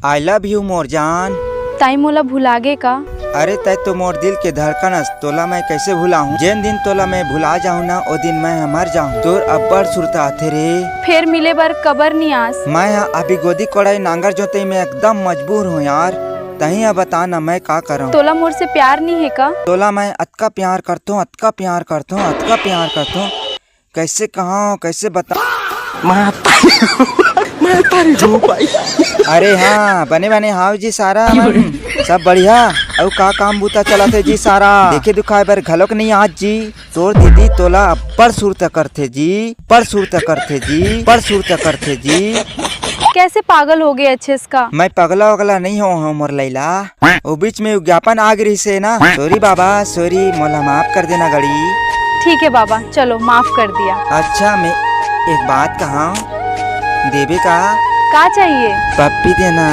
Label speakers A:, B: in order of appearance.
A: I love you more जान।
B: ताई मोला भुलागे का?
A: अरे तय तो मोर दिल के धड़कन हस, तोला मैं कैसे भुलाऊं। जिन दिन तोला मैं भुला जाऊं ना ओ दिन मैं मर जाऊं। तोर अब्बड़ सुरत आथे रे।
B: फिर मिले बर कबर नहीं आस।
A: मैं अभी गोदी कोड़ाई नांगर जोते में एकदम मजबूर हूँ यार। तही अब बता ना मैं का करूं।
B: तोला मोर से प्यार नहीं है का?
A: तोला मैं अतका प्यार करता हूँ, अतका प्यार करता हूँ, अतका प्यार करता हूँ। कैसे कहाँ कैसे बता।
C: मैं तारी जो पाई।
A: अरे हाँ बने बने हाव जी सारा मन सब बढ़िया। और का काम बूता चला थे जी सारा। देखे दुखाए बर घलोक नहीं आज जी। तोर दीदी तोला अब्बड़ सुरत करथे जी, पर सुरत करथे जी, पर सुरत करथे जी।
B: कैसे पागल हो गए अच्छे इसका?
A: मैं पगला वगला नहीं हो मोर लैला। वो बीच में विज्ञापन आ गई से ना। सॉरी बाबा सॉरी, मोला माफ कर देना गड़ी।
B: ठीक है बाबा, चलो माफ कर दिया।
A: अच्छा मैं एक बात कहा, देवे का
B: चाहिए?
A: पप्पी देना।